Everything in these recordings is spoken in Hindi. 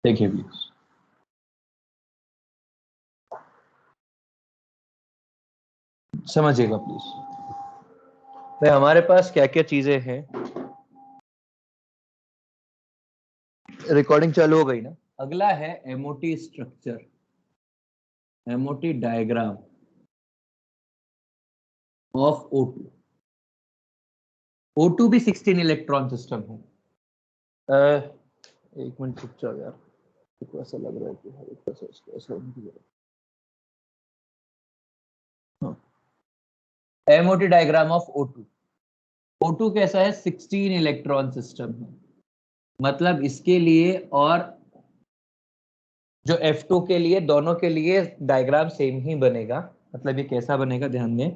देखिए प्लीज, समझिएगा प्लीज भाई, हमारे पास क्या क्या चीजें हैं। रिकॉर्डिंग चालू हो गई ना? अगला है MOT structure, MOT diagram of O2। O2 भी 16 इलेक्ट्रॉन सिस्टम है। एक मिनट रुक जाओ यार, ऐसा लग रहा है कि ऐसा MOT diagram of O2। O2 कैसा है? 16 इलेक्ट्रॉन सिस्टम है, मतलब इसके लिए और जो F2 के लिए, दोनों के लिए डायग्राम सेम ही बनेगा। मतलब ये कैसा बनेगा ध्यान दें।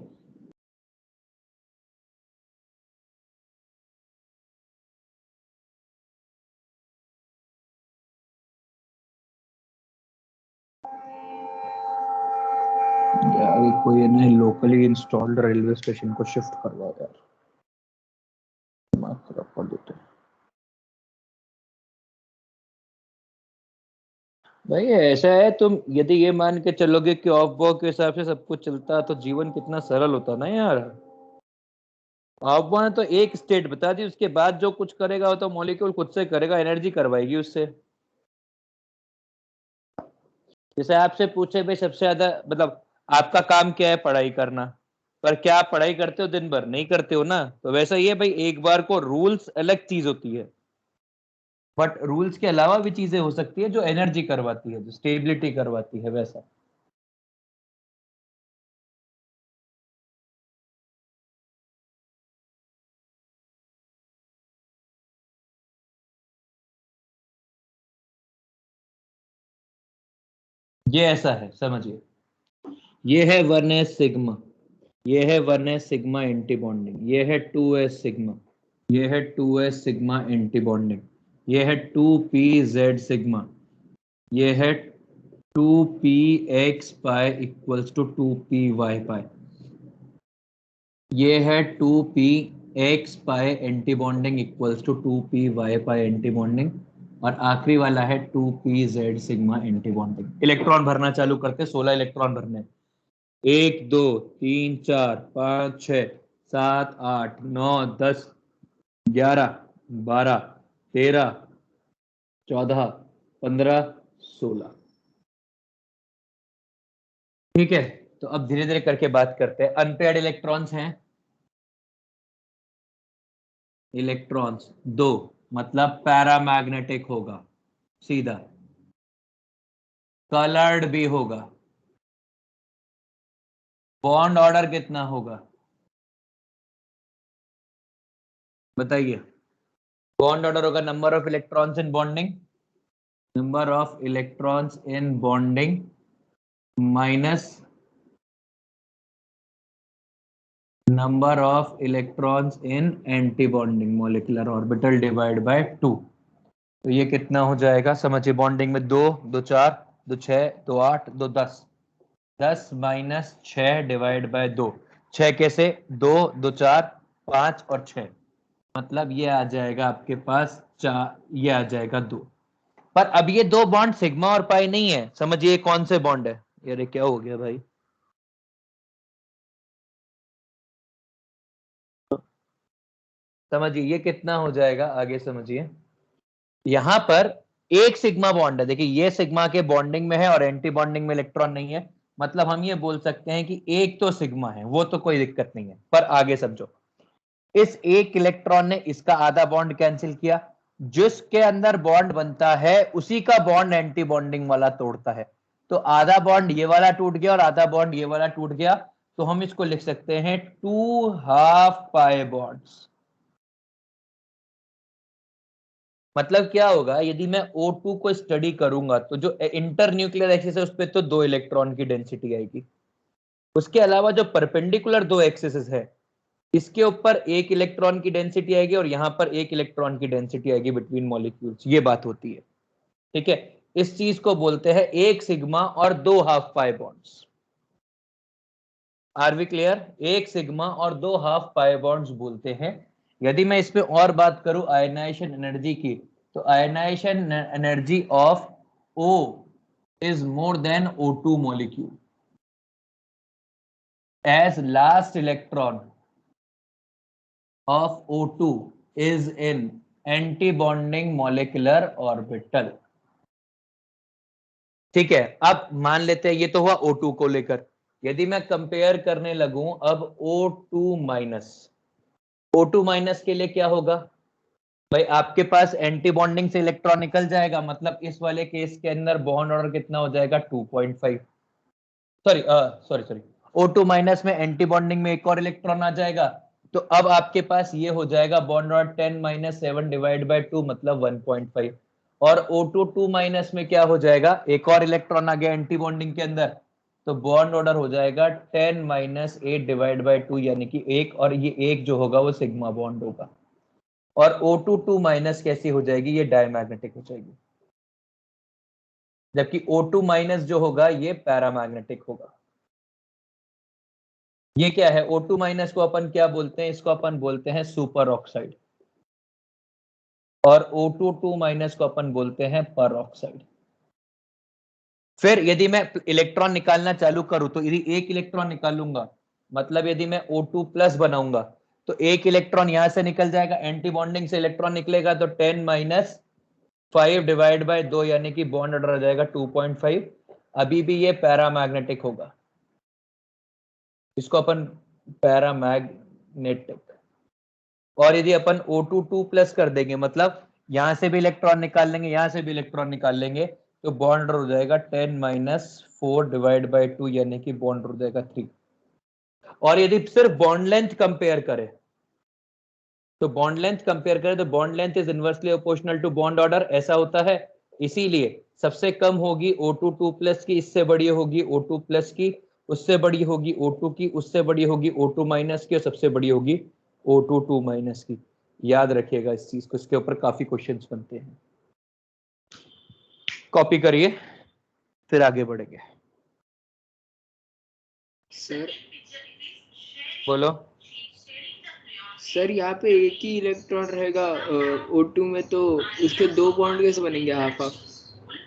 यार कोई नहीं लोकली इंस्टॉल्ड रेलवे स्टेशन को शिफ्ट करवा यार, दिमाग खराब कर देते हैं भाई। ऐसा है, तुम यदि ये मान के चलोगे कि ऑफ बॉक के हिसाब से सब कुछ चलता तो जीवन कितना सरल होता ना यार। ऑफ बॉक ने तो एक स्टेट बता दी, उसके बाद जो कुछ करेगा वो तो मॉलिक्यूल खुद से करेगा, एनर्जी करवाएगी उससे। जैसे आपसे पूछे भाई सबसे ज्यादा मतलब आपका काम क्या है? पढ़ाई करना। पर क्या आप पढ़ाई करते हो दिन भर? नहीं करते हो ना। तो वैसा ही है भाई, एक बार को रूल्स अलग चीज होती है, बट रूल्स के अलावा भी चीजें हो सकती है जो एनर्जी करवाती है, जो स्टेबिलिटी करवाती है, वैसा। ये ऐसा है, समझिए। ये है 1s सिग्मा, ये है 1s सिग्मा एंटी बॉन्डिंग, ये है 2s सिग्मा, ये है 2s सिग्मा एंटी बॉन्डिंग, ये है 2pz सिग्मा, ये है 2px pi equals to 2py पाई, ये है 2px pi anti bonding equals to 2py pi anti bonding, और आखिरी वाला है 2pz sigma anti bonding. Electron भरना चालू करते, 16 इलेक्ट्रॉन भरने। 1 2 3 4 5 6 7 8 9 10 11 12 13 14 15 16। ठीक है, तो अब धीरे धीरे करके बात करते हैं। अनपेयर्ड इलेक्ट्रॉन्स हैं, इलेक्ट्रॉन्स दो, मतलब पैरामैग्नेटिक होगा सीधा। कलर्ड भी होगा। बॉन्ड ऑर्डर कितना होगा बताइए? बॉन्ड ऑर्डर होगा number of electrons in bonding, number of electrons in bonding minus number of electrons in anti bonding molecular orbital divide by 2। तो ये कितना हो जाएगा समझिए? बॉन्डिंग में 2 2 4 2 6 2 8 2 10, 10 माइनस 6 डिवाइड बाय 2। 6 कैसे? 2 2 4 5 और 6, मतलब ये आ जाएगा आपके पास 4, ये आ जाएगा 2। पर अब ये दो बॉन्ड सिग्मा और पाई नहीं है, समझिए कौन से बॉन्ड है? यार क्या हो गया भाई? समझिए ये कितना हो जाएगा, आगे समझिए। यहां पर एक सिग्मा बॉन्ड है, देखिए ये सिग्मा के बॉन्डिंग में है और एंटी बॉन्डिंग में इलेक्ट्रॉन नहीं है, मतलब हम ये बोल सकते हैं कि एक तो सिग्मा है, वो तो कोई दिक्कत नहीं है। पर आगे समझो, इस एक इलेक्ट्रॉन ने इसका आधा बॉन्ड कैंसिल किया, जिसके अंदर बॉन्ड बनता है उसी का बॉन्ड एंटी बॉन्डिंग वाला तोड़ता है। तो आधा बॉन्ड ये वाला टूट गया और आधा बॉन्ड ये वाला टूट गया, तो हम इसको लिख सकते हैं 2 हाफ पाई बॉन्ड्स। मतलब क्या होगा, यदि मैं O2 को स्टडी करूंगा तो जो इंटर न्यूक्लियर एक्सिस है उस पर तो 2 इलेक्ट्रॉन की डेंसिटी आएगी, उसके अलावा जो परपेंडिकुलर 2 एक्सिस है इसके ऊपर 1 इलेक्ट्रॉन की डेंसिटी आएगी और यहां पर 1 इलेक्ट्रॉन की डेंसिटी आएगी बिटवीन मॉलिक्यूल्स। ये बात होती है, ठीक है। इस चीज को बोलते हैं एक सिग्मा और 2 half pi bonds. Are we clear? एक सिग्मा और दो हाफ पाई बॉन्ड्स बोलते हैं। यदि मैं इस पे और बात करूं आयनाइजेशन एनर्जी की, तो ionization energy of O is more than O2 molecule as last electron of O2 is in anti-bonding molecular orbital। ठीक है, अब मान लेते हैं ये तो हुआ O2 को लेकर। यदि मैं कंपेयर करने लगूं अब O2 माइनस, O2 माइनस के लिए क्या होगा भाई? आपके पास एंटी बॉन्डिंग से इलेक्ट्रॉन निकल जाएगा, मतलब इस वाले केस के अंदर बॉन्ड ऑर्डर कितना हो जाएगा? 2.5। Sorry sorry sorry, O2 minus में एंटी बॉन्डिंग में एक और इलेक्ट्रॉन आ जाएगा, तो अब आपके पास ये हो जाएगा bond order 10 minus 7 divide by 2 मतलब 1.5। और O2 2 माइनस में क्या हो जाएगा? एक और इलेक्ट्रॉन आ गया एंटी बॉन्डिंग के अंदर, तो बॉन्ड ऑर्डर हो जाएगा 10 माइनस 8 डिवाइड बाय 2 यानी कि 1, और ये 1 जो होगा वो सिग्मा बॉन्ड होगा। और O2 2 माइनस कैसी हो जाएगी? ये डायमैग्नेटिक हो जाएगी, जबकि O2 माइनस जो होगा ये पैरामैग्नेटिक होगा। ये क्या है? O2 माइनस को अपन क्या बोलते हैं? इसको अपन बोलते हैं सुपर ऑक्साइड, और O2 2 माइनस को अपन बोलते हैं पर ऑक्साइड। फिर यदि मैं इलेक्ट्रॉन निकालना चालू करूं तो यदि एक इलेक्ट्रॉन निकालूंगा, मतलब यदि मैं O2 प्लस बनाऊंगा तो एक इलेक्ट्रॉन यहां से निकल जाएगा, एंटी बॉन्डिंग से इलेक्ट्रॉन निकलेगा, तो 10 माइनस 5 डिवाइड बाय 2 यानी कि बॉन्ड ऑर्डर आ जाएगा 2.5। अभी भी ये पैरामैग्नेटिक होगा, इसको अपन पैरामैग्नेटिक। और यदि अपन O2 2 प्लस कर देंगे, मतलब यहां से भी इलेक्ट्रॉन निकाल लेंगे, यहां से भी इलेक्ट्रॉन निकाल लेंगे, तो बॉन्ड हो जाएगा 10 माइनस 4 डिवाइड बाय 2 यानी कि बॉन्ड हो जाएगा 3। और यदि सिर्फ बॉन्ड लेंथ कंपेयर करें, तो बॉन्ड लेंथ कंपेयर करें तो bond length is inversely proportional to bond order, ऐसा होता है। इसीलिए सबसे कम होगी O2 2 प्लस की, इससे बड़ी होगी O2 प्लस की, उससे बड़ी होगी O2 की, उससे बड़ी होगी O2 माइनस की, और सबसे बड़ी होगी O2 2 माइनस की। याद रखिएगा इस चीज को, इसके ऊपर काफी क्वेश्चंस बनते हैं। कॉपी करिए, फिर आगे बढ़ेंगे। सर बोलो। सर यहाँ पे एक ही इलेक्ट्रॉन रहेगा O2 में, तो उसके दो बॉन्ड कैसे बनेंगे हाफ हाफ?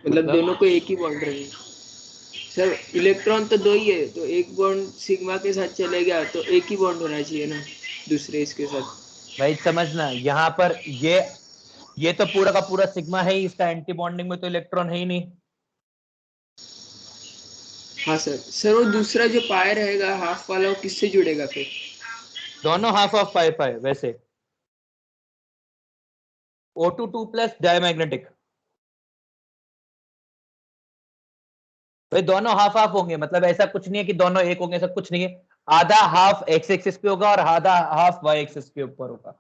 मतलब दोनों को एक ही बॉन्ड रहेंगे। सर इलेक्ट्रॉन तो दो ही है, तो एक बॉन्ड सिग्मा के साथ चले गया तो एक ही बॉन्ड होना चाहिए ना दूसरे इसके साथ। भाई समझना, यहाँ पर ये तो पूरा का पूरा सिग्मा है ही, इसका एंटी बॉन्डिंग में तो इलेक्ट्रॉन है ही नहीं। हाँ सर। सर वो दूसरा जो पाए रहेगा हाफ वाला, वो किससे जुड़ेगा फिर? दोनों हाफ ऑफ पाई पाई वैसे। O2 2 प्लस डायमैग्नेटिक, भाई दोनों हाफ हाफ होंगे, मतलब ऐसा कुछ नहीं है कि दोनों एक होंगे, सब कुछ नहीं है। आधा हाफ एक्स एक्सिस पे होगा और आधा हाफ वाई एक्सिस के ऊपर होगा।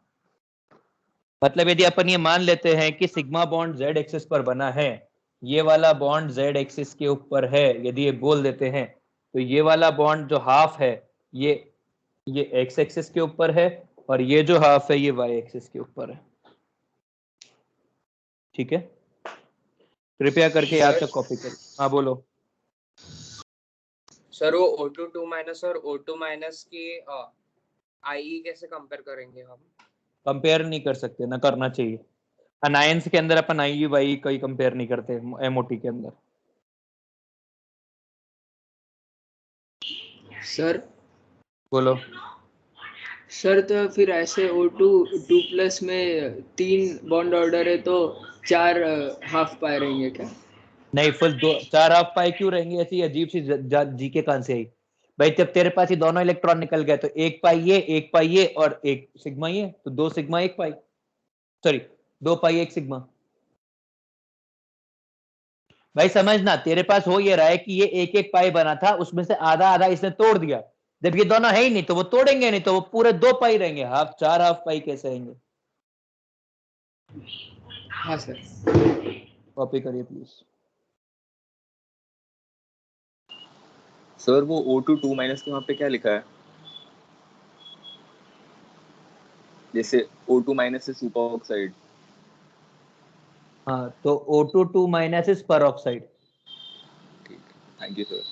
मतलब यदि अपन ये मान लेते हैं कि सिग्मा बॉन्ड जेड एक्सिस पर बना है, ये वाला बॉन्ड जेड एक्सिस के ऊपर है, यदि ये बोल देते हैं, तो ये वाला बॉन्ड जो हाफ है ये एक्स एक्सिस के ऊपर है, और ये जो हाफ है ये वाई एक्सिस के ऊपर है। ठीक है, कृपया करके याद तक कॉपी करो। हाँ बोलो। सर वो O2 2 माइनस और O2 माइनस की आई कैसे कंपेयर करेंगे हम? कंपेयर नहीं कर सकते, ना करना चाहिए। अनायंस के अंदर अपन आई वाई कोई कंपेयर नहीं करते, एमओटी के अंदर। सर बोलो। सर तो फिर ऐसे O2 2 प्लस में 3 बॉन्ड ऑर्डर है, तो 4 हाफ पाए रहेंगे क्या? नहीं, फुल दो 4 हाफ पाई क्यों रहेंगे? ऐसी अजीब सी जी के कहां से आई भाई? जब तेरे पास ये दोनों इलेक्ट्रॉन निकल गए तो एक पाई ये, एक पाई ये, और एक सिग्मा ये, तो 2 सिग्मा 1 पाई, सॉरी 2 पाई 1 सिग्मा। भाई समझना, तेरे पास हो ये रहा है कि ये एक एक पाई बना था, उसमें से आधा आधा इसने तोड़ दिया, जब ये दोनों है ही नहीं तो वो तोड़ेंगे नहीं, तो वो पूरे 2 पाई रहेंगे, हाफ 4 हाफ पाई कैसे रहेंगे? हाँ सर। कॉपी करिए प्लीज। सर वो O2 2 माइनस के वहाँ पे क्या लिखा है? जैसे O2 माइनस से सुपर ऑक्साइड। हाँ, तो O2 2 माइनस इज पर ऑक्साइड। ठीक है, थैंक यू सर।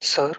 सर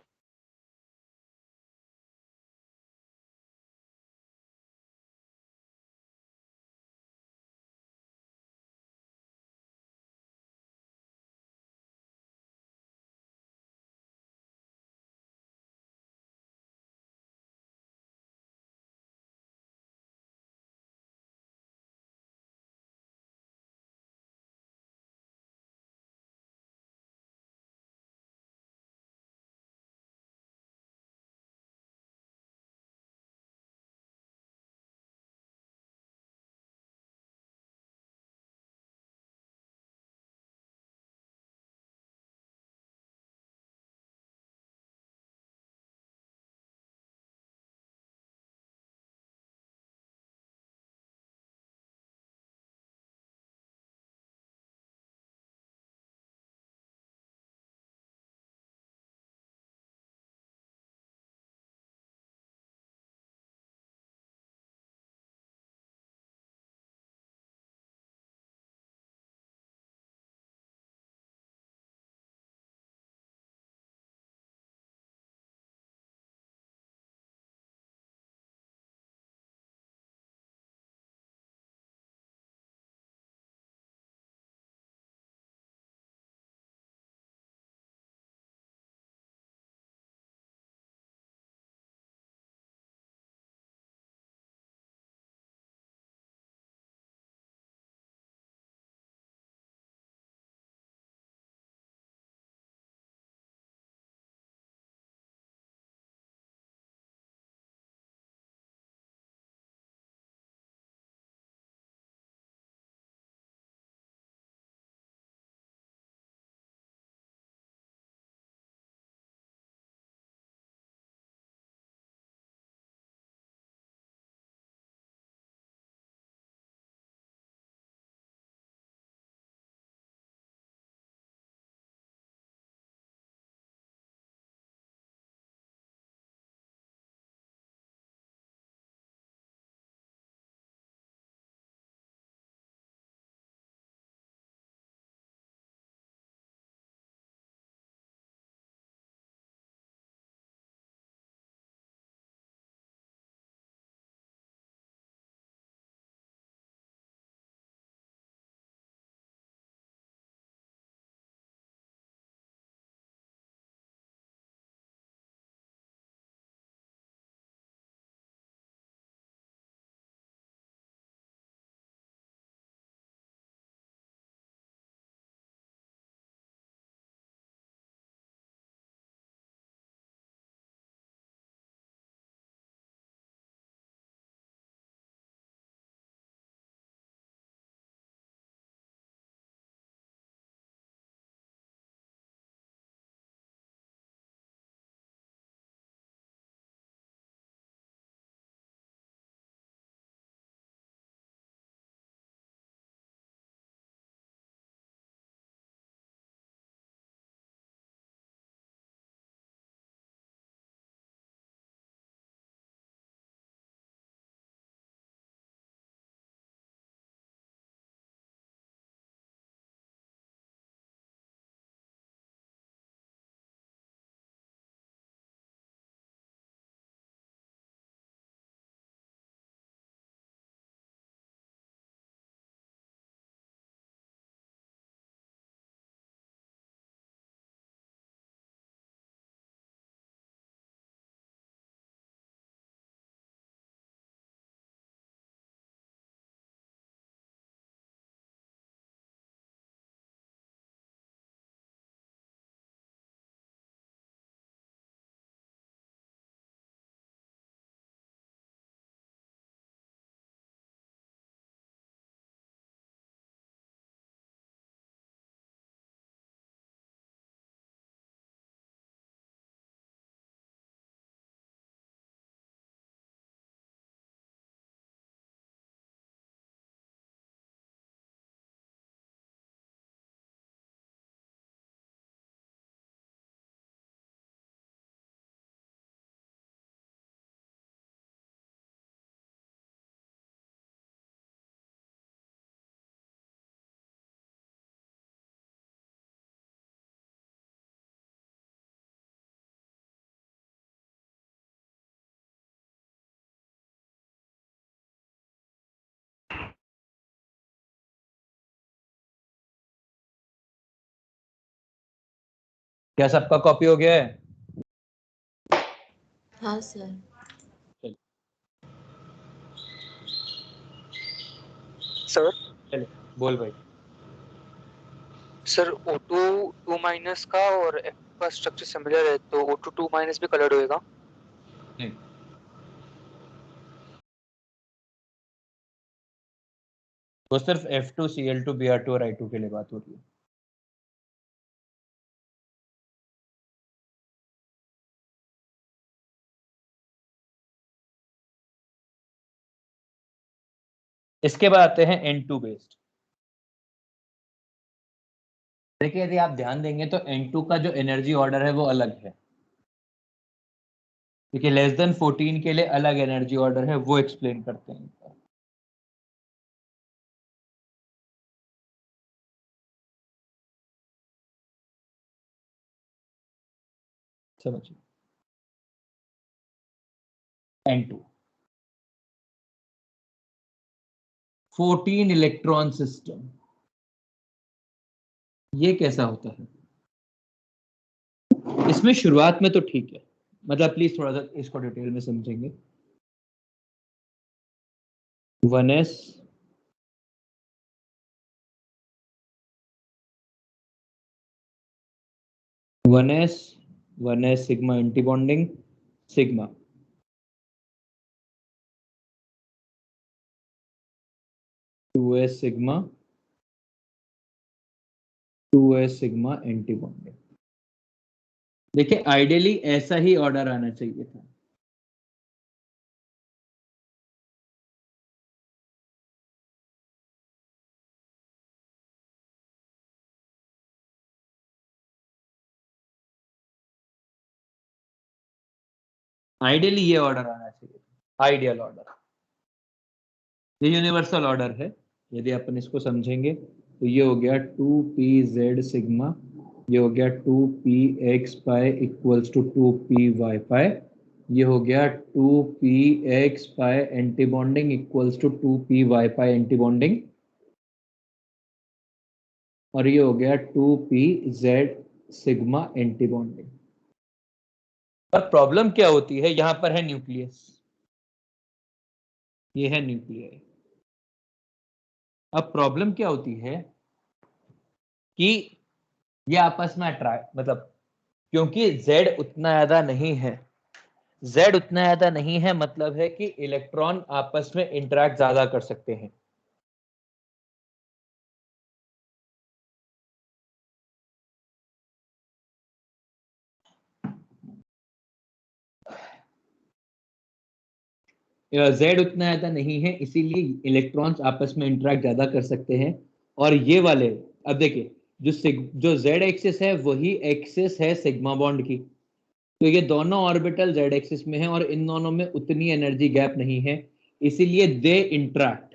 क्या सबका कॉपी हो गया है? हाँ सर। सर चले बोल भाई। सर O2 2 माइनस का और F का स्ट्रक्चर सिमिलर है तो O2 2 माइनस भी कलर्ड होएगा? नहीं, तो सिर्फ F2Cl2 Br2 और I2 के लिए बात हो रही है। इसके बाद आते हैं N2 बेस्ड। देखिए यदि आप ध्यान देंगे तो N2 का जो एनर्जी ऑर्डर है वो अलग है। देखिए लेस देन 14 के लिए अलग एनर्जी ऑर्डर है, वो एक्सप्लेन करते हैं। समझिए N2 14 इलेक्ट्रॉन सिस्टम, ये कैसा होता है? इसमें शुरुआत में तो ठीक है, मतलब प्लीज थोड़ा सा इसको डिटेल में समझेंगे। 1s 1s sigma anti bonding sigma, 2s sigma 2s sigma anti bonding. देखिए आइडियली ऐसा ही ऑर्डर आना चाहिए था। आइडियली ये ऑर्डर आना चाहिए, आइडियल ऑर्डर। ये यूनिवर्सल ऑर्डर है। यदि अपन इसको समझेंगे तो ये हो गया 2pz सिग्मा, ये हो गया 2px pi equals to 2py पाई, ये हो गया 2px pi anti bonding equals to 2py pi anti bonding, और ये हो गया 2pz सिग्मा एंटी बॉन्डिंग। पर प्रॉब्लम क्या होती है, यहां पर है न्यूक्लियस, ये है न्यूक्लियस। अब प्रॉब्लम क्या होती है कि ये आपस में अट्रैक्ट, मतलब क्योंकि Z उतना ज्यादा नहीं है, Z उतना ज्यादा नहीं है, मतलब है कि इलेक्ट्रॉन आपस में इंटरेक्ट ज्यादा कर सकते हैं। Z उतना ज्यादा नहीं है, इसीलिए इलेक्ट्रॉन्स आपस में इंटरेक्ट ज्यादा कर सकते हैं। और ये वाले, अब देखिए जो Z एक्सिस है वही एक्सिस है सिग्मा बॉन्ड की, तो ये दोनों ऑर्बिटल Z एक्सिस में है और इन दोनों में उतनी एनर्जी गैप नहीं है, इसीलिए they interact,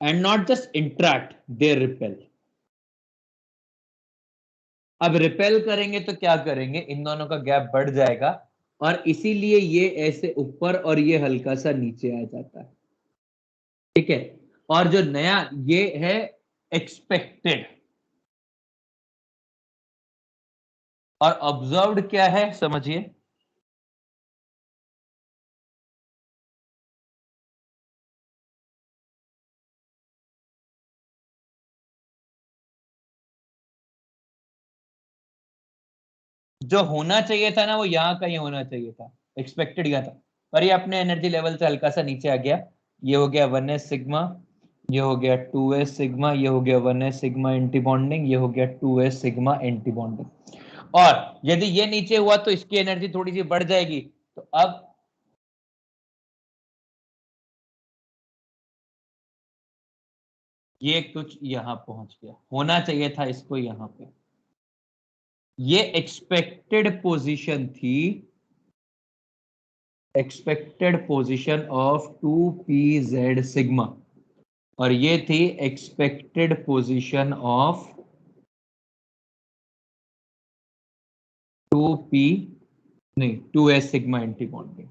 and not just interact, they repel. अब रिपेल करेंगे तो क्या करेंगे, इन दोनों का गैप बढ़ जाएगा और इसीलिए ये ऐसे ऊपर और ये हल्का सा नीचे आ जाता है, ठीक है। और जो नया ये है एक्सपेक्टेड, और ऑब्जर्व्ड क्या है समझिए। जो होना चाहिए था ना वो यहां कहीं होना चाहिए था, एक्सपेक्टेड यहां था, पर ये अपने एनर्जी लेवल से हल्का सा नीचे आ गया। ये हो गया 1s सिग्मा, ये हो गया 2s सिग्मा, ये हो गया 1s सिग्मा एंटी बॉन्डिंग, ये हो गया 2s सिग्मा एंटी बॉन्डिंग। और यदि ये नीचे हुआ तो इसकी एनर्जी थोड़ी सी बढ़ जाएगी, तो अब ये कुछ यहां पहुंच गया, होना चाहिए था इसको यहां पे। ये एक्सपेक्टेड पोजीशन थी, expected position of 2pz sigma, और ये थी एक्सपेक्टेड पोजीशन ऑफ 2p, नहीं 2s सिग्मा एंटी बॉन्डिंग,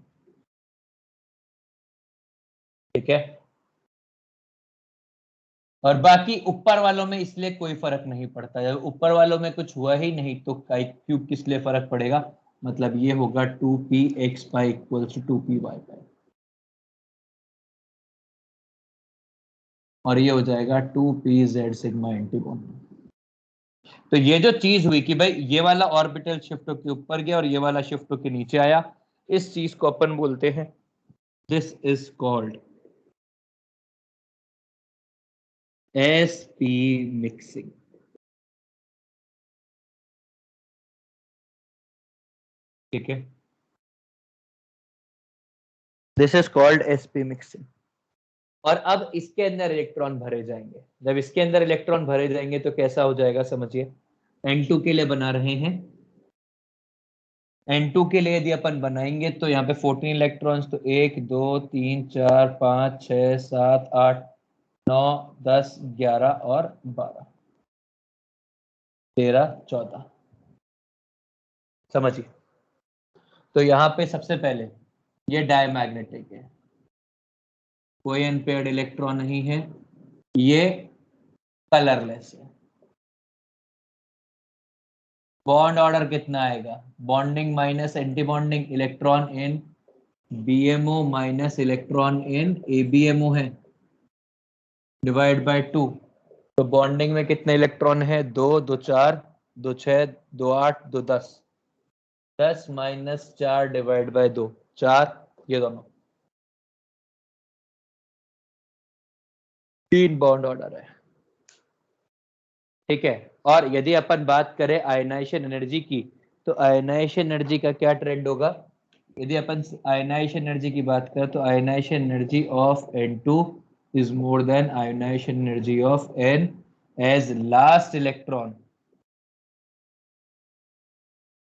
ठीक है। और बाकी ऊपर वालों में इसलिए कोई फर्क नहीं पड़ता। जब ऊपर वालों में कुछ हुआ ही नहीं तो क्यूब किस लिए फर्क पड़ेगा, मतलब ये होगा 2p x pi equals to 2p y pi, और ये हो जाएगा 2p z sigma anti bond. तो ये जो चीज हुई कि भाई ये वाला ऑर्बिटल शिफ्ट होके ऊपर गया और ये वाला शिफ्ट होके नीचे आया, इस चीज को अपन बोलते हैं, this is called sp mixing. ठीक है, this is called sp mixing. और अब इसके अंदर इलेक्ट्रॉन भरे जाएंगे। जब इसके अंदर इलेक्ट्रॉन भरे जाएंगे तो कैसा हो जाएगा समझिए। N2 के लिए बना रहे हैं, N2 के लिए यदि अपन बनाएंगे तो यहाँ पे 14 इलेक्ट्रॉन्स, तो 1 2 3 4 5 6 7 8 9 10 11 और 12 13 14, समझिए। तो यहाँ पे सबसे पहले ये डायमैग्नेटिक है, कोई अनपेयर्ड इलेक्ट्रॉन नहीं है, ये कलरलेस है। बॉन्ड ऑर्डर कितना आएगा, bonding minus anti bonding, electron in BMO minus electron in ABMO है, डिवाइड बाय 2। तो बॉन्डिंग में कितने इलेक्ट्रॉन है, 2 2 4 2 6 2 8 2 10, 10 माइनस 4 डिवाइड बाय 2 4, ये दोनों 3 बॉन्ड ऑर्डर है। ठीक है, और यदि अपन बात करें आयनाइजेशन एनर्जी की, तो आयनाइजेशन एनर्जी का क्या ट्रेंड होगा। यदि अपन आयनाइजेशन एनर्जी की बात करें तो ionization energy of N2 is more than ionization energy of N as last electron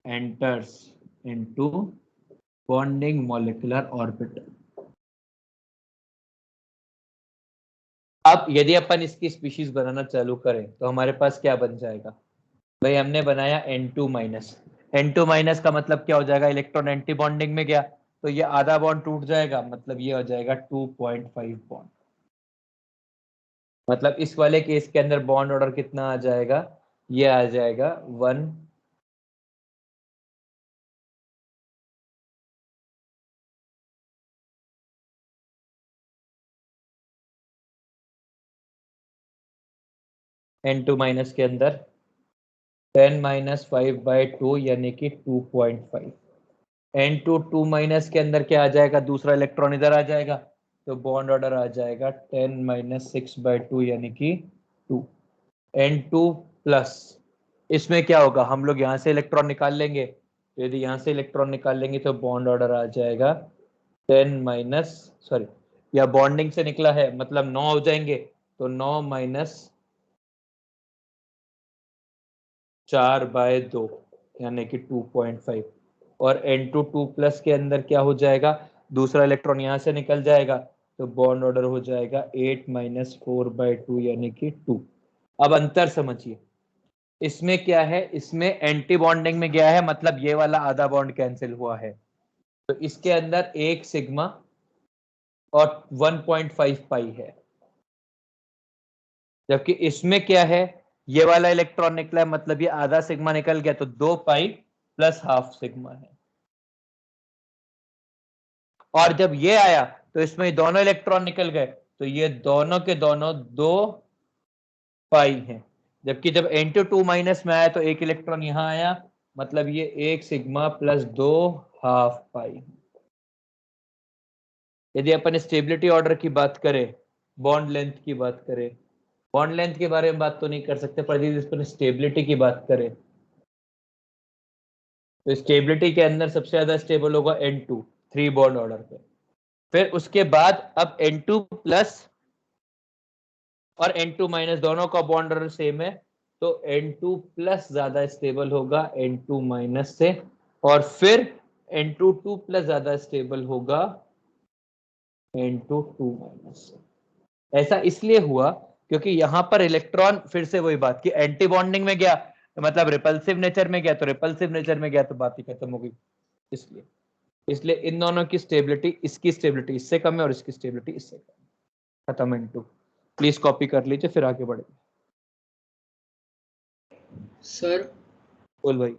enters into bonding molecular orbital। अब यदि अपन इसकी स्पीशीज बनाना चालू करें तो हमारे पास क्या बन जाएगा, भाई हमने बनाया N2 माइनस, N2 माइनस का मतलब क्या हो जाएगा, इलेक्ट्रॉन एंटी बॉन्डिंग में गया तो ये आधा बॉन्ड टूट जाएगा, मतलब ये हो जाएगा 2.5 बॉन्ड। मतलब इस वाले केस के अंदर बॉन्ड ऑर्डर कितना आ जाएगा, ये आ जाएगा 1 N2 माइनस के अंदर 10 माइनस 5/2 यानी कि 2.5। N2 2 माइनस के अंदर क्या आ जाएगा, दूसरा इलेक्ट्रॉन इधर आ जाएगा तो बॉन्ड ऑर्डर आ जाएगा 10 माइनस 6/2 यानी कि 2। N2 प्लस, इसमें क्या होगा, हम लोग यहाँ से इलेक्ट्रॉन निकाल लेंगे, तो यदि यहाँ से इलेक्ट्रॉन निकाल लेंगे तो बॉन्ड ऑर्डर आ जाएगा 10 माइनस, सॉरी, या बॉन्डिंग से निकला है मतलब 9 हो जाएंगे, तो 9 माइनस 4/2 यानी कि 2.5। और N2 2 प्लस के अंदर क्या हो जाएगा, दूसरा इलेक्ट्रॉन यहाँ से निकल जाएगा तो बॉन्ड ऑर्डर हो जाएगा 8 माइनस 4/2 यानी कि 2। अब अंतर समझिए, इसमें क्या है, इसमें एंटी बॉन्डिंग में गया है, मतलब ये वाला आधा बॉन्ड कैंसिल हुआ है, तो इसके अंदर 1 सिग्मा और 1.5 पाई है। जबकि इसमें क्या है, ये वाला इलेक्ट्रॉन निकला है मतलब ये आधा सिग्मा निकल गया, तो 2 पाई प्लस हाफ सिग्मा है। और जब ये आया तो इसमें दोनों इलेक्ट्रॉन निकल गए, तो ये दोनों के दोनों 2 पाई हैं। जबकि जब N2 2 माइनस में आया तो एक इलेक्ट्रॉन यहां आया, मतलब ये 1 सिग्मा प्लस 2 हाफ पाई। यदि अपन स्टेबिलिटी ऑर्डर की बात करें, बॉन्ड लेंथ की बात करें, बॉन्ड लेंथ के बारे में बात तो नहीं कर सकते, पर यदि इस पर स्टेबिलिटी की बात करें तो स्टेबिलिटी के अंदर सबसे ज्यादा स्टेबल होगा N2 3 बॉन्ड ऑर्डर पे। फिर उसके बाद अब N2 प्लस और N2 माइनस दोनों का बॉन्ड ऑर्डर सेम है, तो N2 प्लस ज्यादा स्टेबल होगा N2 माइनस से, और फिर N2 2 प्लस ज्यादा स्टेबल होगा N2 2 माइनस से। ऐसा इसलिए हुआ क्योंकि यहां पर इलेक्ट्रॉन, फिर से वही बात कि एंटी बॉन्डिंग में गया तो मतलब रिपल्सिव नेचर में गया, तो रिपल्सिव नेचर में गया तो बात ही खत्म हो गई। इसलिए इन दोनों की स्टेबिलिटी, इसकी स्टेबिलिटी इससे कम है और इसकी स्टेबिलिटी इससे कम, खत्म N2। प्लीज कॉपी कर लीजिए, फिर आगे बढ़े। सर बोल भाई।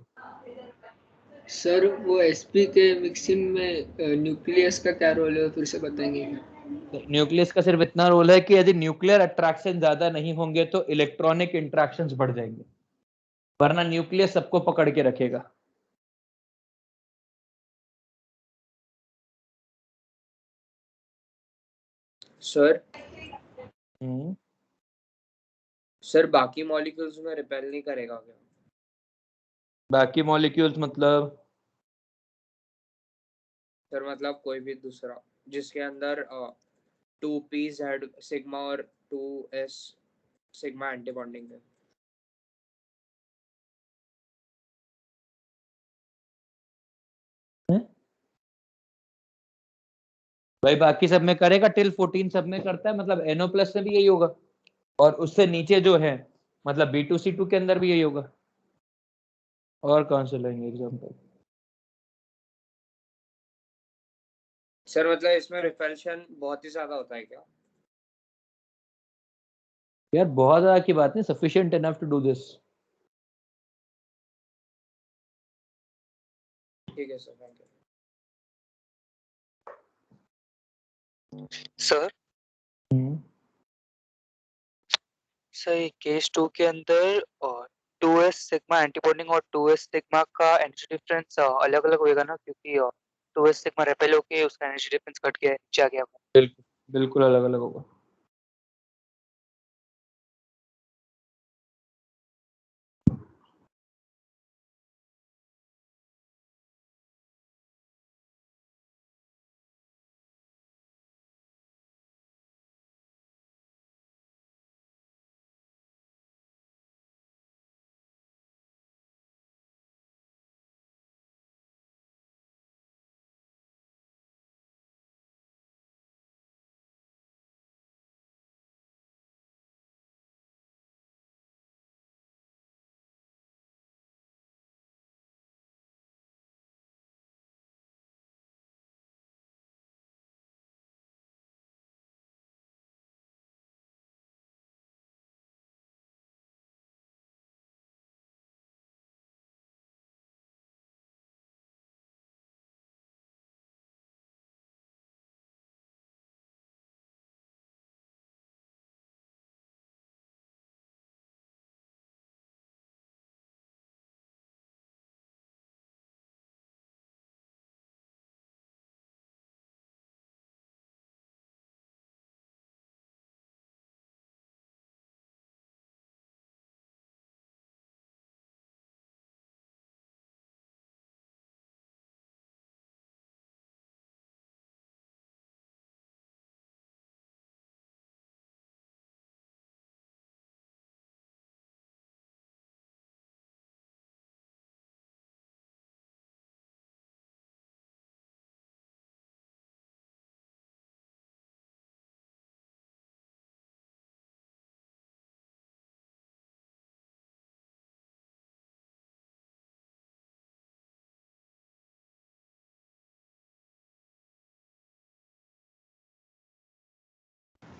सर वो sp के मिक्सिंग में न्यूक्लियस का क्या रोल है, फिर से बताएंगे क्या? न्यूक्लियस का सिर्फ इतना रोल है कि यदि न्यूक्लियर अट्रैक्शन ज्यादा नहीं होंगे तो इलेक्ट्रॉनिक इंटरेक्शंस बढ़ जाएंगे, वरना न्यूक्लियस सबको पकड़ के रखेगा। सर हम्म। सर बाकी मॉलिक्यूल्स में रिपेल नहीं करेगा क्या? बाकी मॉलिक्यूल्स मतलब? सर मतलब कोई भी दूसरा जिसके अंदर 2p z सिग्मा और 2s सिग्मा एंटी बॉन्डिंग है। भाई बाकी सब में करेगा, टिल 14 सब में करता है, मतलब NO प्लस से भी यही होगा, और उससे नीचे जो है मतलब B2C2 के अंदर भी यही होगा। और कौन से लेंगे एग्जांपल? सर मतलब इसमें रिपल्शन बहुत ही ज्यादा होता है क्या? यार बहुत ज्यादा की बात नहीं, sufficient enough to do this. ठीक है sir, thank you. Sir sir case 2 के अंदर 2s सिग्मा एंटीबॉन्डिंग और 2s सिग्मा का एनर्जी डिफरेंस अलग अलग होएगा ना, क्योंकि 2s सिग्मा रेपेल होके उसका एनर्जी डिफरेंस घट गया है, नीचे आ गया वो। बिल्कुल बिल्कुल अलग अलग होगा।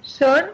सर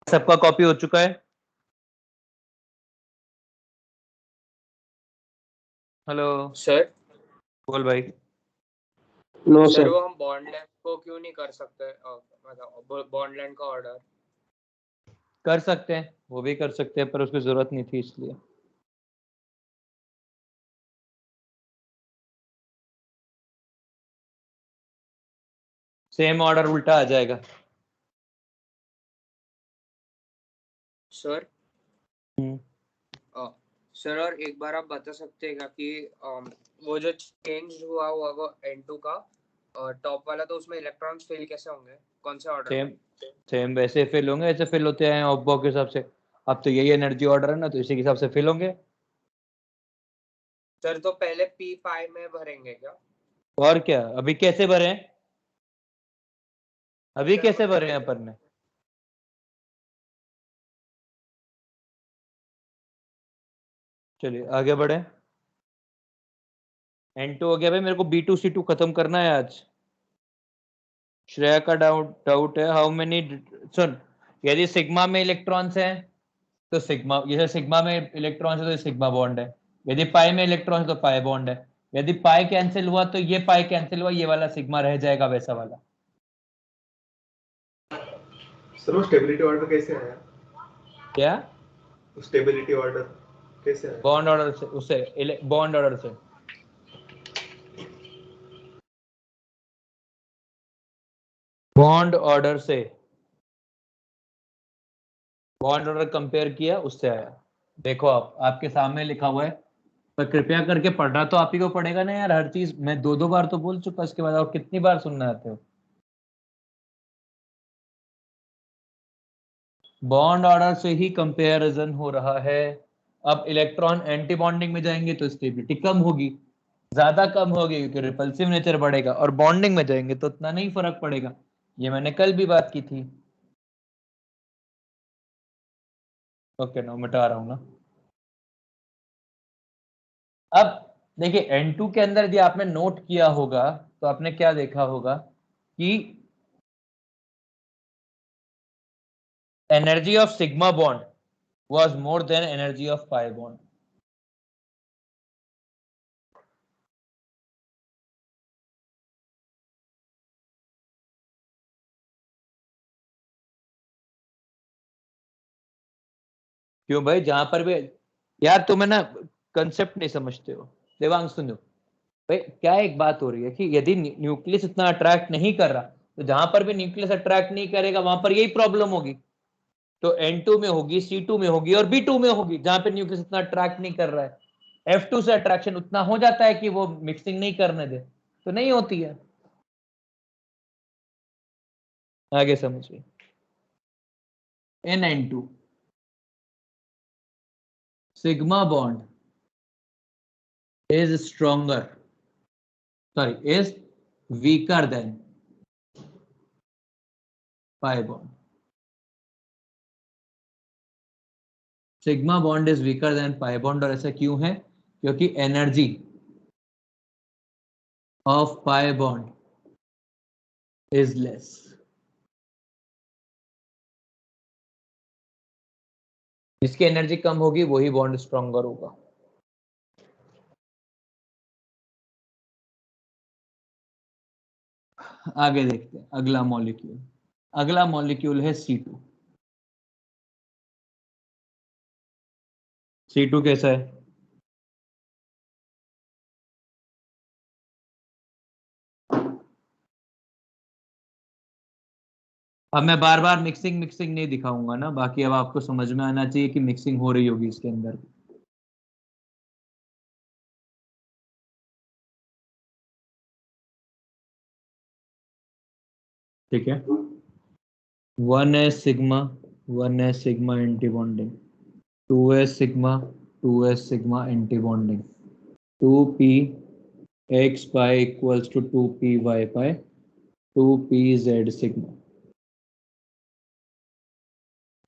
सबका कॉपी हो चुका है? हेलो सर बोल भाई। No sir sir. वो हम बॉन्ड लेंथ को क्यों नहीं कर सकते, मतलब बॉन्ड लेंथ का ऑर्डर? कर सकते हैं, वो भी कर सकते हैं, पर उसकी जरूरत नहीं थी इसलिए। सेम ऑर्डर उल्टा आ जाएगा। सर सर और एक बार आप बता सकते हैं क्या कि वो जो चेंज हुआ हुआ वो N2 का टॉप वाला, तो उसमें इलेक्ट्रॉन्स फिल कैसे होंगे, कौन से ऑर्डर सेम में? सेम वैसे फिल होंगे, ऐसे फिल होते हैं ऑफ के हिसाब से। अब तो यही एनर्जी ऑर्डर है ना, तो इसी के हिसाब से फिल होंगे। सर तो पहले P5 में भरेंगे क्या? और क्या, अभी कैसे भरे हैं? अभी सर कैसे भरे हैं अपन ने? चलिए आगे बढ़े। N2 हो गया भाई, मेरे को B2C2 खत्म करना है आज। श्रेया का डाउट है हाउ मेनी। सुन, यदि सिग्मा में इलेक्ट्रॉन्स हैं तो सिग्मा, जैसे सिग्मा में इलेक्ट्रॉन्स है तो सिग्मा बॉन्ड है। यदि पाई में इलेक्ट्रॉन है तो पाई बॉन्ड है। यदि पाई कैंसिल हुआ तो ये पाई कैंसिल हुआ, ये वाला सिग्मा रह जाएगा वैसा वाला। सर वो स्टेबिलिटी ऑर्डर कैसे आया? क्या? स्टेबिलिटी ऑर्डर कैसे आया? बॉन्ड ऑर्डर से, उससे बॉन्ड ऑर्डर से। बॉन्ड ऑर्डर से, बॉन्ड ऑर्डर कंपेयर किया उससे आया। देखो आप, आपके सामने लिखा हुआ है, पर कृपया करके पढ़ना तो आप ही को पड़ेगा ना यार, हर चीज मैं दो दो बार तो बोल चुका, इसके बाद और कितनी बार सुनना आते हो? बॉन्ड ऑर्डर से ही कंपैरिजन हो रहा है। अब इलेक्ट्रॉन एंटी बॉन्डिंग में जाएंगे तो स्टेबिलिटी कम होगी, ज्यादा कम होगी क्योंकि रिपल्सिव नेचर बढ़ेगा, और बॉन्डिंग में जाएंगे तो उतना नहीं फर्क पड़ेगा। ये मैंने कल भी बात की थी। ओके ना, मिटा रहा हूं ना। अब देखिए N2 के अंदर यदि आपने नोट किया होगा तो आपने क्या देखा होगा कि energy of sigma bond was more than energy of pi bond. क्यों भाई, जहां पर भी यार तुम्हें ना कंसेप्ट नहीं समझते हो। देवांग सुनो भाई, क्या एक बात हो रही है कि यदि न्यूक्लियस इतना अट्रैक्ट नहीं कर रहा, तो जहां पर भी न्यूक्लियस अट्रैक्ट नहीं करेगा वहां पर यही प्रॉब्लम होगी। तो N2 में होगी, C2 में होगी और B2 में होगी, जहां पे न्यूक्लियस इतना अट्रैक्ट नहीं कर रहा है। F2 से अट्रैक्शन उतना हो जाता है कि वो मिक्सिंग नहीं करने दे, तो नहीं होती है। आगे समझिए। N2 sigma bond is stronger, sorry, is weaker than pi bond. Sigma bond is weaker than pi bond, और ऐसा क्यों है? क्योंकि energy of pi bond is less. जिसकी एनर्जी कम होगी वही बॉन्ड स्ट्रॉन्गर होगा। आगे देखते हैं अगला मॉलिक्यूल। अगला मॉलिक्यूल है C2। C2 कैसा है? अब मैं बार बार मिक्सिंग मिक्सिंग नहीं दिखाऊंगा ना, बाकी अब आपको समझ में आना चाहिए कि मिक्सिंग हो रही होगी इसके अंदर। ठीक है, 1s sigma, 1s sigma anti bonding, 2s sigma, 2s sigma anti bonding, 2p x pi equals to 2p y pi, 2p z sigma.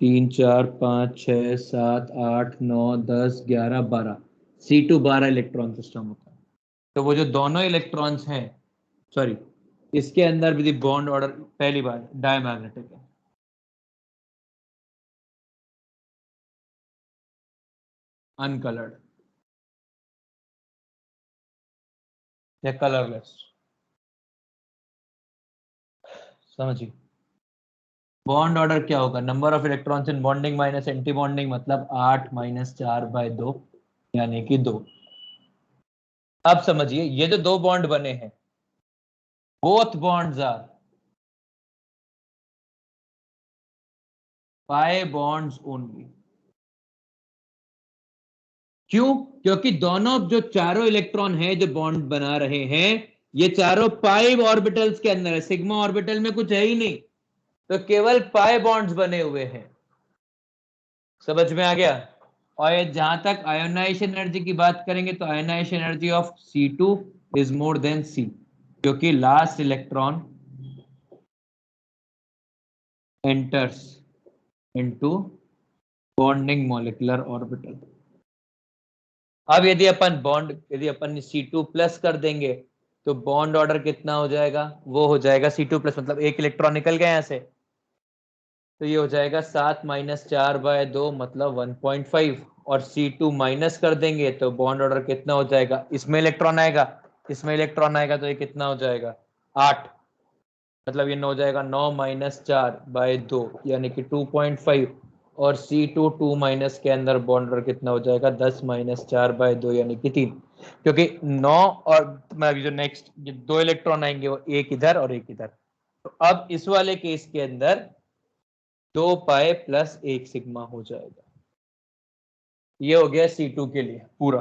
3 4 5 6 7 8 9 10 11 12, C2 12 electron system होता है। तो वो जो दोनों इलेक्ट्रॉन्स हैं, सॉरी, इसके अंदर भी बॉन्ड ऑर्डर पहली बार डायमैग्नेटिक है। अनकलर्ड या कलरलेस। समझिए बॉन्ड ऑर्डर क्या होगा, number of electrons in bonding minus anti bonding, मतलब 8 माइनस 4/2 यानी कि 2। अब समझिए ये जो दो बॉन्ड बने हैं, both bonds are pi bonds only. क्यों? क्योंकि दोनों जो चारों इलेक्ट्रॉन है जो बॉन्ड बना रहे हैं, ये चारों पाई ऑर्बिटल्स के अंदर है, सिग्मा ऑर्बिटल में कुछ है ही नहीं, तो केवल पाई बॉन्ड्स बने हुए हैं। समझ में आ गया? और जहां तक आयोनाइजेशन एनर्जी की बात करेंगे तो ionization energy of C2 is more than C, क्योंकि last electron enters into bonding molecular orbital. अब यदि अपन C2 प्लस कर देंगे तो बॉन्ड ऑर्डर कितना हो जाएगा, वो हो जाएगा C2 प्लस, मतलब एक इलेक्ट्रॉन निकल गया यहां से, तो ये हो जाएगा 7 माइनस 4/2 मतलब 1.5, और C2 माइनस कर देंगे तो बॉन्ड ऑर्डर कितना हो जाएगा, इसमें इलेक्ट्रॉन आएगा, इसमें इलेक्ट्रॉन आएगा तो ये कितना हो जाएगा 8, मतलब ये हो जाएगा 9 माइनस 4/2 यानी कि 2.5, और C2 2 माइनस के अंदर बॉन्ड ऑर्डर कितना हो जाएगा 10 माइनस 4/2 यानी कि 3, क्योंकि 9 और मतलब जो नेक्स्ट दो इलेक्ट्रॉन आएंगे वो एक इधर और एक इधर। तो अब इस वाले केस के अंदर 2 पाई प्लस 1 सिग्मा हो जाएगा। ये हो गया C2 के लिए पूरा।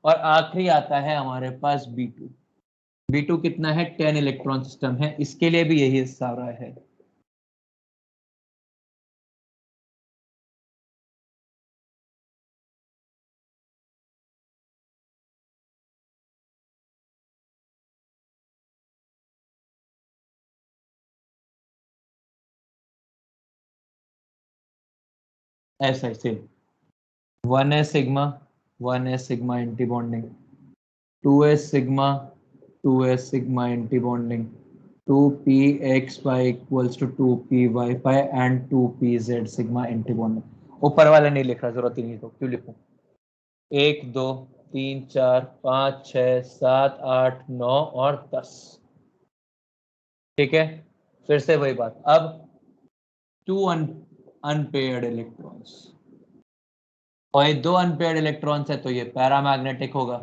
और आखिरी आता है हमारे पास B2। B2 कितना है, 10 इलेक्ट्रॉन सिस्टम है, इसके लिए भी यही हिस्सा रहा है। ऐसा same 1s sigma 1s sigma anti bonding, 2s sigma 2s sigma anti bonding, 2px y equals to 2py py and 2pz sigma anti bonding. ऊपर वाले नहीं लिख रहा, जरूरत ही नहीं, तो क्यों लिखूं। 1 2 3 4 5 6 7 8 9 और 10। ठीक है, फिर से वही बात। अब 2 अनपेयर्ड इलेक्ट्रॉन्स, और ये 2 अनपेयर्ड इलेक्ट्रॉन्स है तो ये पैरामैग्नेटिक होगा,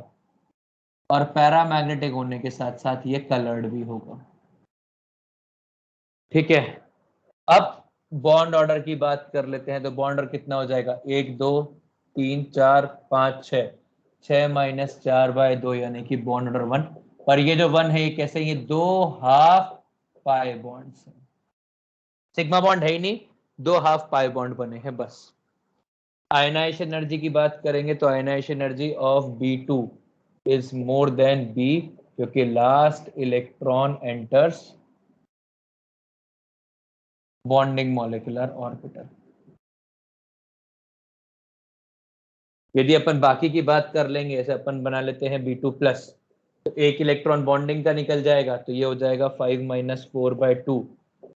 और पैरामैग्नेटिक होने के साथ साथ ये कलर्ड भी होगा। ठीक है, अब बॉन्ड ऑर्डर की बात कर लेते हैं, तो बॉन्ड ऑर्डर कितना हो जाएगा 1 2 3 4 5 6, 6 माइनस 4/2 यानी कि बॉन्ड ऑर्डर 1। पर ये जो 1 है ये कैसे, ये 2 हाफ पाई बॉन्ड्स हैं, सिग्मा बॉन्ड है ही नहीं, 2 हाफ पाई बॉन्ड बने हैं बस। आयनाइजेशन एनर्जी की बात करेंगे तो ionization energy of B2 is more than B, क्योंकि last electron enters bonding molecular orbital. यदि अपन बाकी की बात कर लेंगे, ऐसे अपन बना लेते हैं B2 प्लस, तो एक इलेक्ट्रॉन बॉन्डिंग का निकल जाएगा, तो ये हो जाएगा 5 माइनस 4/2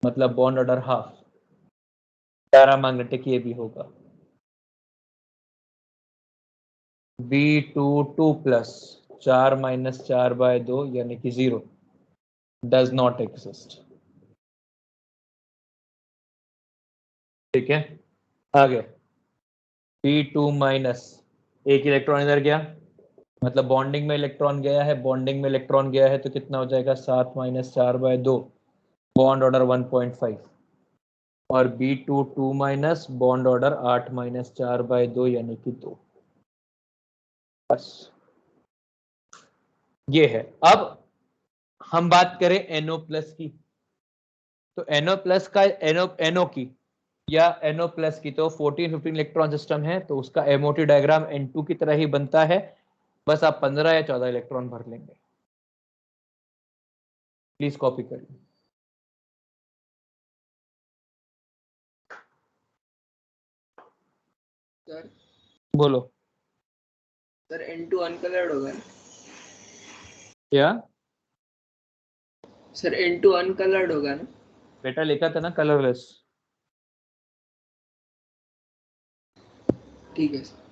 मतलब बॉन्ड ऑर्डर हाफ। पैरामैग्नेटिक ये भी होगा। B2 2 प्लस 4 माइनस 4/2 यानी कि 0, डज नॉट एग्जिस्ट। ठीक है, आगे B2 माइनस, एक इलेक्ट्रॉन इधर गया, मतलब बॉन्डिंग में इलेक्ट्रॉन गया है, बॉन्डिंग में इलेक्ट्रॉन गया है तो कितना हो जाएगा 7 माइनस 4/2 बॉन्ड ऑर्डर 1.5, और B2 2 minus bond order 8 minus 4/2 यानी कि 2। बस ये है। अब हम बात करें NO प्लस की, तो NO प्लस का NO की या NO प्लस की तो 14-15 इलेक्ट्रॉन सिस्टम है, तो उसका MOT डायग्राम N2 की तरह ही बनता है, बस आप 15 या 14 इलेक्ट्रॉन भर लेंगे। प्लीज कॉपी करिए। सर बोलो सर N2 अनकलर्ड होगा ना? क्या सर N2 अनकलर्ड होगा ना? बेटा, लिखा था ना कलरलेस। ठीक है सर।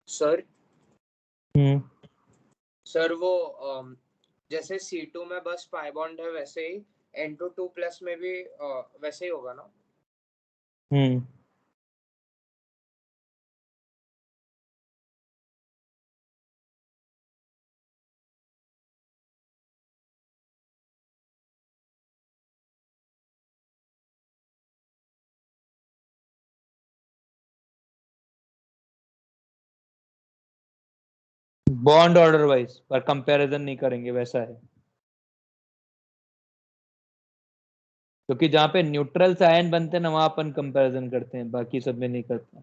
सर सर वो जैसे C2 में बस पाई बॉन्ड है वैसे ही N2 2+ में भी वैसे ही होगा ना? बॉन्ड ऑर्डर वाइज पर कंपैरिजन नहीं करेंगे, वैसा है। क्योंकि जहाँ पे न्यूट्रल से आयन बनते हैं ना, वहां अपन कंपैरिजन करते हैं, बाकी सब में नहीं करते।